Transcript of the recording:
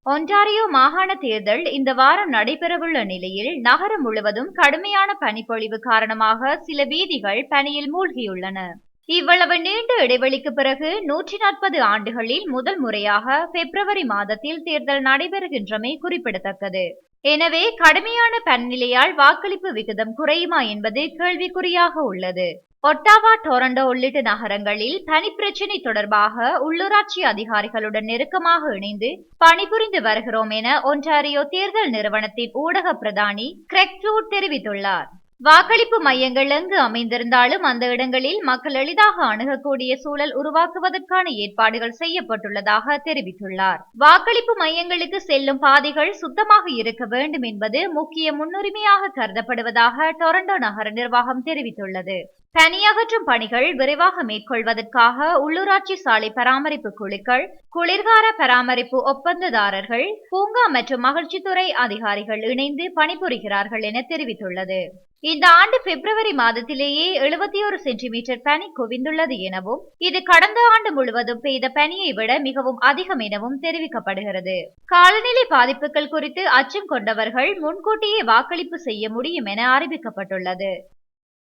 Ontario மாகாண தேர்தல் இந்த வாரம் நடைபெறவுள்ள நிலையில் நகரம் முழுவதும் கடுமையான பனிப்பொழிவு காரணமாக சில வீதிகள் பனியில் மூழ்கியுள்ளன. இவ்வளவு நீண்ட இடைவெளிக்கு பிறகு 140 ஆண்டுகளில் முதல் முறையாக பிப்ரவரி மாதத்தில் தேர்தல் நடைபெறுகின்றமை குறிப்பிடத்தக்கது. எனவே கடுமையான பனிநிலையால் வாக்களிப்பு விகிதம் குறையுமா என்பது கேள்விக்குறியாக உள்ளது. ஒட்டாவா, டொரண்டோ உள்ளிட்ட நகரங்களில் பனி பிரச்சினை தொடர்பாக உள்ளூராட்சி அதிகாரிகளுடன் நெருக்கமாக இணைந்து பணிபுரிந்து வருகிறோம் என ஒன்டாரியோ தேர்தல் நிறுவனத்தின் ஊடக பிரதானி கிரெக் ஃப்ளூட் தெரிவித்துள்ளார். வாக்களிப்பு மையங்கள் எங்கு அமைந்திருந்தாலும் அந்த இடங்களில் மக்கள் எளிதாக அணுகக்கூடிய சூழல் உருவாக்குவதற்கான ஏற்பாடுகள் செய்யப்பட்டுள்ளதாக தெரிவித்துள்ளார். வாக்களிப்பு மையங்களுக்கு செல்லும் பாதைகள் சுத்தமாக இருக்க வேண்டும் என்பது முக்கிய முன்னுரிமையாக கருதப்படுவதாக டொரண்டோ நகர நிர்வாகம் தெரிவித்துள்ளது. பனி அகற்றும் பணிகள் விரைவாக மேற்கொள்வதற்காக உள்ளூராட்சி சாலை பராமரிப்பு குழுக்கள், குளிர்கால பராமரிப்பு ஒப்பந்ததாரர்கள், பூங்கா மற்றும் மகிழ்ச்சித்துறை அதிகாரிகள் இணைந்து பணிபுரிகிறார்கள் என தெரிவித்துள்ளது. இந்த ஆண்டு பிப்ரவரி மாதத்திலேயே 71 சென்டிமீட்டர் பனி குவிந்துள்ளது எனவும் இது கடந்த ஆண்டு முழுவதும் பெய்த பனியை விட மிகவும் அதிகம் எனவும் தெரிவிக்கப்படுகிறது. காலநிலை பாதிப்புகள் குறித்து அச்சம் கொண்டவர்கள் முன்கூட்டியே வாக்களிப்பு செய்ய முடியும் என அறிவிக்கப்பட்டுள்ளது.